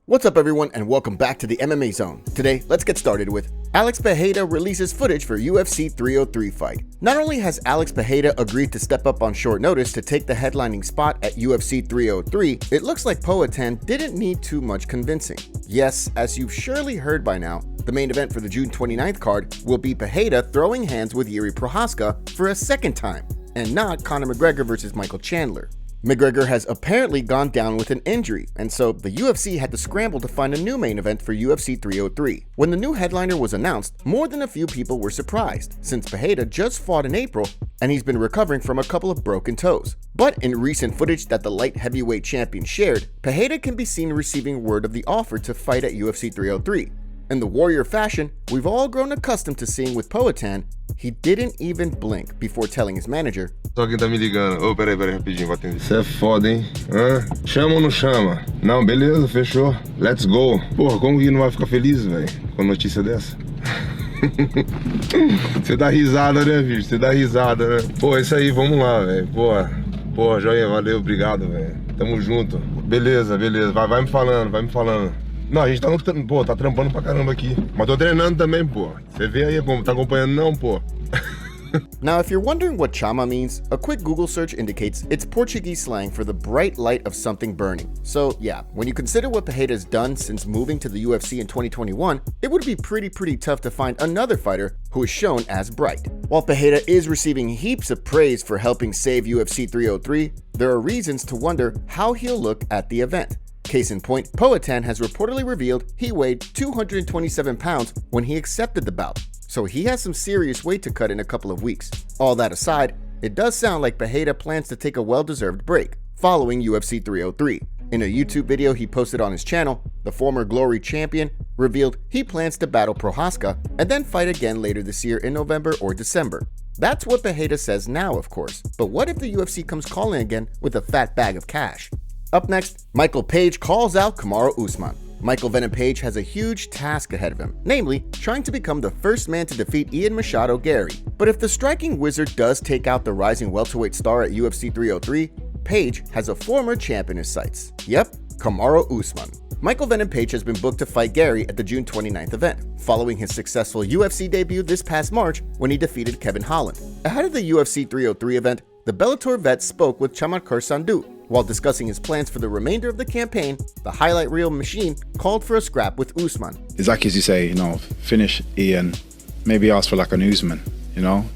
What's up everyone and welcome back to the MMA Zone. Today, let's get started with Alex Pereira releases footage for UFC 303 fight. Not only has Alex Pereira agreed to step up on short notice to take the headlining spot at UFC 303, it looks like Poatan didn't need too much convincing. Yes, as you've surely heard by now, the main event for the June 29th card will be Pereira throwing hands with Jiri Prochazka for a second time, and not Conor McGregor versus Michael Chandler. McGregor has apparently gone down with an injury, and so the UFC had to scramble to find a new main event for UFC 303. When the new headliner was announced, more than a few people were surprised, since Pereira just fought in April and he's been recovering from a couple of broken toes. But in recent footage that the light heavyweight champion shared, Pereira can be seen receiving word of the offer to fight at UFC 303. In the warrior fashion we've all grown accustomed to seeing with Poatan, he didn't even blink before telling his manager, Só quem tá me ligando. Ô, peraí, rapidinho, vou atender. Você é foda, hein? Hã? Chama ou não chama? Não, beleza, fechou. Let's go. Porra, como que não vai ficar feliz, velho, com a notícia dessa? Você dá risada, né, bicho? Você dá risada, né? Pô, isso aí, vamos lá, velho. Porra, joinha, valeu, obrigado, velho. Tamo junto. Beleza, vai me falando. Não, a gente tá, tá trampando pra caramba aqui. Mas tô treinando também, pô. Você vê aí como tá acompanhando não, pô. Now, if you're wondering what chama means, a quick Google search indicates it's Portuguese slang for the bright light of something burning. So yeah, when you consider what Pereira's done since moving to the UFC in 2021, it would be pretty tough to find another fighter who is shown as bright. While Pereira is receiving heaps of praise for helping save UFC 303, there are reasons to wonder how he'll look at the event. Case in point, Poatan has reportedly revealed he weighed 227 pounds when he accepted the bout, so he has some serious weight to cut in a couple of weeks. All that aside, it does sound like Pereira plans to take a well-deserved break following UFC 303. In a YouTube video he posted on his channel, the former Glory champion revealed he plans to battle Prochazka and then fight again later this year in November or December. That's what Pereira says now, of course, but what if the UFC comes calling again with a fat bag of cash? Up next, Michael Page calls out Kamaru Usman. Michael Venom Page has a huge task ahead of him, namely trying to become the first man to defeat Ian Machado Gary. But if the striking wizard does take out the rising welterweight star at UFC 303, Page has a former champ in his sights. Yep, Kamaru Usman. Michael Venom Page has been booked to fight Gary at the June 29th event, following his successful UFC debut this past March when he defeated Kevin Holland. Ahead of the UFC 303 event, the Bellator vet spoke with Chamakar Sandu. While discussing his plans for the remainder of the campaign, the highlight reel machine called for a scrap with Usman. Exactly as you say, finish Ian, maybe ask for like an Usman,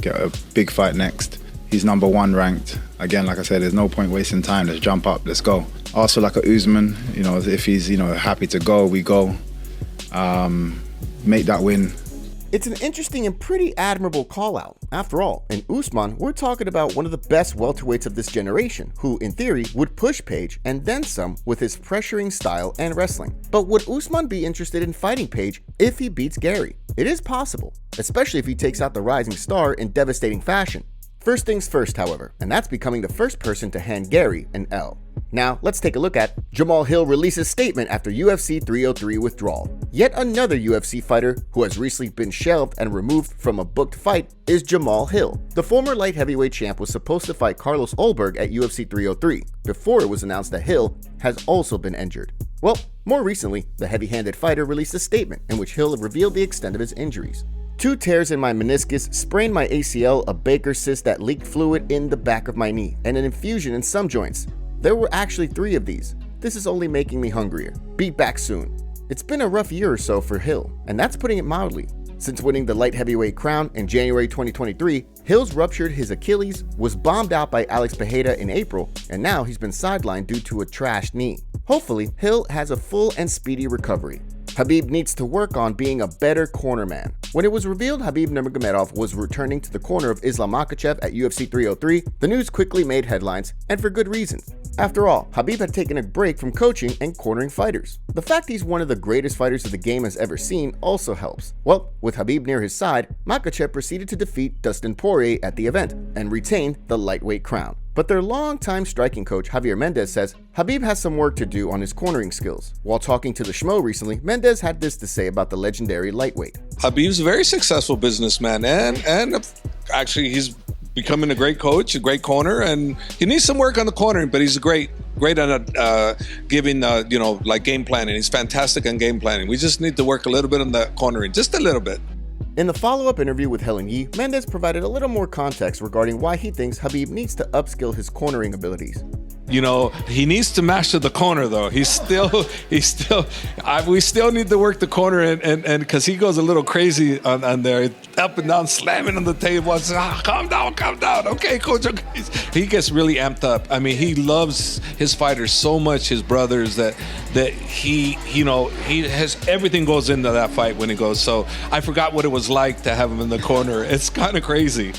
get a big fight next. He's number one ranked. Again, like I said, there's no point wasting time. Let's jump up, let's go. Ask for like a Usman, if he's, happy to go, we go. Make that win. It's an interesting and pretty admirable call out. After all, in Usman, we're talking about one of the best welterweights of this generation, who in theory would push Page and then some with his pressuring style and wrestling. But would Usman be interested in fighting Page if he beats Gary? It is possible, especially if he takes out the rising star in devastating fashion. First things first, however, and that's becoming the first person to hand Gary an L. Now, let's take a look at Jamahal Hill releases statement after UFC 303 withdrawal. Yet another UFC fighter who has recently been shelved and removed from a booked fight is Jamahal Hill. The former light heavyweight champ was supposed to fight Carlos Ulberg at UFC 303 before it was announced that Hill has also been injured. Well, more recently, the heavy-handed fighter released a statement in which Hill revealed the extent of his injuries. 2 tears in my meniscus, sprained my ACL, a Baker cyst that leaked fluid in the back of my knee, and an infusion in some joints. There were actually 3 of these. This is only making me hungrier. Be back soon. It's been a rough year or so for Hill, and that's putting it mildly. Since winning the light heavyweight crown in January 2023, Hill's ruptured his Achilles, was bombed out by Alex Pereira in April, and now he's been sidelined due to a trashed knee. Hopefully, Hill has a full and speedy recovery. Khabib needs to work on being a better cornerman. When it was revealed Khabib Nurmagomedov was returning to the corner of Islam Makhachev at UFC 303, the news quickly made headlines, and for good reason. After all, Khabib had taken a break from coaching and cornering fighters. The fact he's one of the greatest fighters the game has ever seen also helps. Well, with Khabib near his side, Makhachev proceeded to defeat Dustin Poirier at the event and retained the lightweight crown. But their longtime striking coach Javier Mendez says Khabib has some work to do on his cornering skills. While talking to the Schmo recently, Mendez had this to say about the legendary lightweight. Khabib's a very successful businessman and actually he's becoming a great coach, a great corner, and he needs some work on the cornering, but he's a great great at giving, like game planning. He's fantastic on game planning. We just need to work a little bit on the cornering, just a little bit. In the follow-up interview with Helwani, Mendes provided a little more context regarding why he thinks Khabib needs to upskill his cornering abilities. He needs to master the corner though. We still need to work the corner and because he goes a little crazy on there, up and down, slamming on the table. Calm down. Okay, coach. Okay. He gets really amped up. I mean, he loves his fighters so much, his brothers, that he has everything goes into that fight when he goes. So I forgot what it was like to have him in the corner. It's kind of crazy.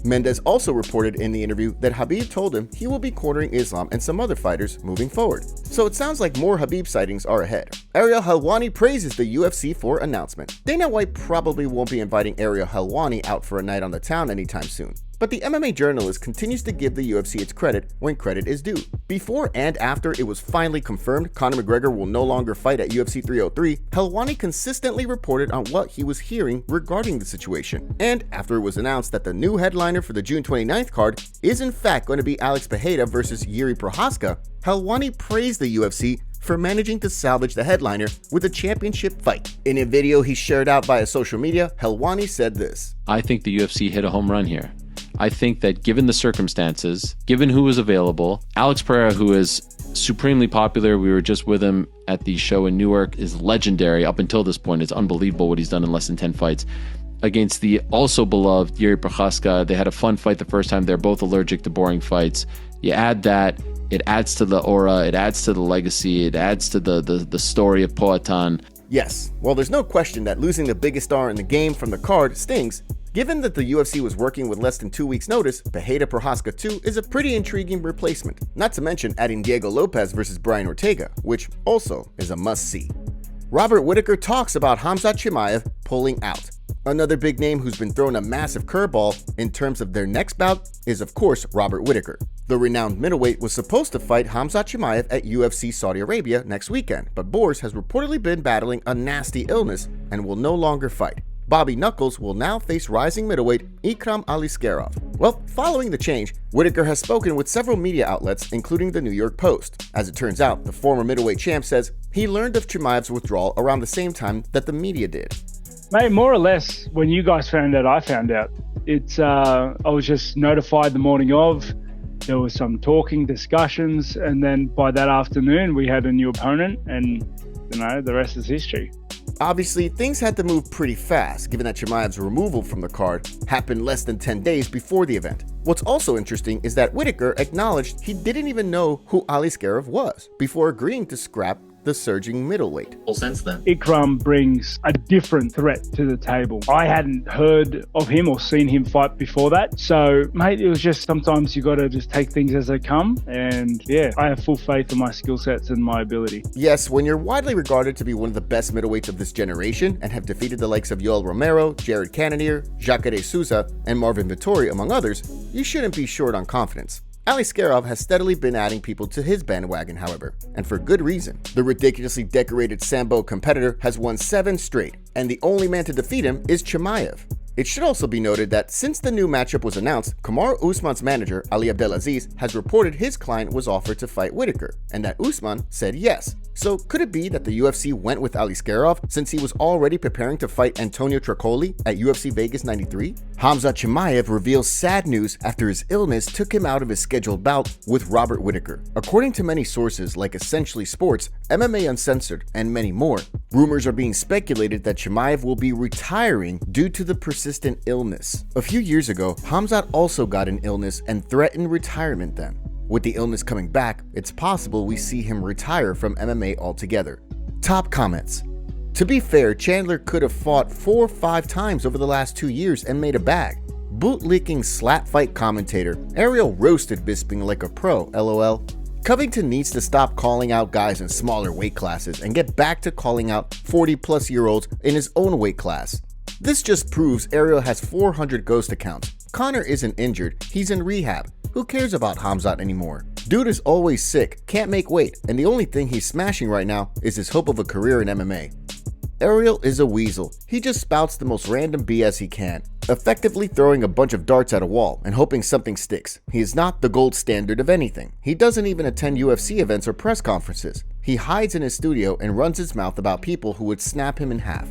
Mendes also reported in the interview that Khabib told him he will be cornering Islam and some other fighters moving forward. So it sounds like more Khabib sightings are ahead. Ariel Helwani praises the UFC for announcement. Dana White probably won't be inviting Ariel Helwani out for a night on the town anytime soon. But the MMA journalist continues to give the UFC its credit when credit is due. Before and after it was finally confirmed Conor McGregor will no longer fight at UFC 303, Helwani consistently reported on what he was hearing regarding the situation. And after it was announced that the new headliner for the June 29th card is in fact going to be Alex Pereira versus Jiri Prochazka, Helwani praised the UFC for managing to salvage the headliner with a championship fight. In a video he shared out via social media, Helwani said this: I think the UFC hit a home run here. I think that given the circumstances, given who was available, Alex Pereira, who is supremely popular, we were just with him at the show in Newark, is legendary up until this point. It's unbelievable what he's done in less than 10 fights. Against the also beloved Jiri Prochazka, they had a fun fight the first time. They're both allergic to boring fights. You add that, it adds to the aura, it adds to the legacy, it adds to the story of Poatan. Yes, well, there's no question that losing the biggest star in the game from the card stings. Given that the UFC was working with less than 2 weeks' notice, Pereira Prochazka 2 is a pretty intriguing replacement, not to mention adding Diego Lopez versus Brian Ortega, which also is a must-see. Robert Whittaker talks about Khamzat Chimaev pulling out. Another big name who's been thrown a massive curveball in terms of their next bout is, of course, Robert Whittaker. The renowned middleweight was supposed to fight Khamzat Chimaev at UFC Saudi Arabia next weekend, but Boris has reportedly been battling a nasty illness and will no longer fight. Bobby Knuckles will now face rising middleweight Ikram Aliskerov. Well, following the change, Whittaker has spoken with several media outlets, including the New York Post. As it turns out, the former middleweight champ says he learned of Chimaev's withdrawal around the same time that the media did. Mate, more or less, when you guys found out, I found out. I was just notified the morning of. There was some talking, discussions, and then by that afternoon, we had a new opponent, and the rest is history. Obviously, things had to move pretty fast, given that Chimaev's removal from the card happened less than 10 days before the event. What's also interesting is that Whittaker acknowledged he didn't even know who Aliskerov was before agreeing to scrap the surging middleweight. Since then, Ikram brings a different threat to the table. I hadn't heard of him or seen him fight before that. So, mate, it was just sometimes you got to just take things as they come. And yeah, I have full faith in my skill sets and my ability. Yes, when you're widely regarded to be one of the best middleweights of this generation and have defeated the likes of Yoel Romero, Jared Cannonier, Jacare Souza, and Marvin Vettori, among others, you shouldn't be short on confidence. Aliskerov has steadily been adding people to his bandwagon, however, and for good reason. The ridiculously decorated Sambo competitor has won 7 straight, and the only man to defeat him is Chimaev. It should also be noted that since the new matchup was announced, Kamaru Usman's manager, Ali Abdelaziz, has reported his client was offered to fight Whittaker, and that Usman said yes. So could it be that the UFC went with Aliskerov since he was already preparing to fight Antonio Tricoli at UFC Vegas 93? Khamzat Chimaev reveals sad news after his illness took him out of his scheduled bout with Robert Whittaker. According to many sources like Essentially Sports, MMA Uncensored, and many more, rumors are being speculated that Chimaev will be retiring due to the persistent illness. A few years ago, Khamzat also got an illness and threatened retirement then. With the illness coming back, it's possible we see him retire from MMA altogether. Top comments. To be fair, Chandler could have fought 4 or 5 times over the last 2 years and made a bag. Bootlicking slap fight commentator, Ariel roasted Bisping like a pro, lol. Covington needs to stop calling out guys in smaller weight classes and get back to calling out 40-plus-year-olds in his own weight class. This just proves Ariel has 400 ghost accounts. Conor isn't injured, he's in rehab. Who cares about Khamzat anymore? Dude is always sick, can't make weight, and the only thing he's smashing right now is his hope of a career in MMA. Ariel is a weasel. He just spouts the most random BS he can. effectively throwing a bunch of darts at a wall and hoping something sticks. He is not the gold standard of anything. He doesn't even attend UFC events or press conferences. He hides in his studio and runs his mouth about people who would snap him in half.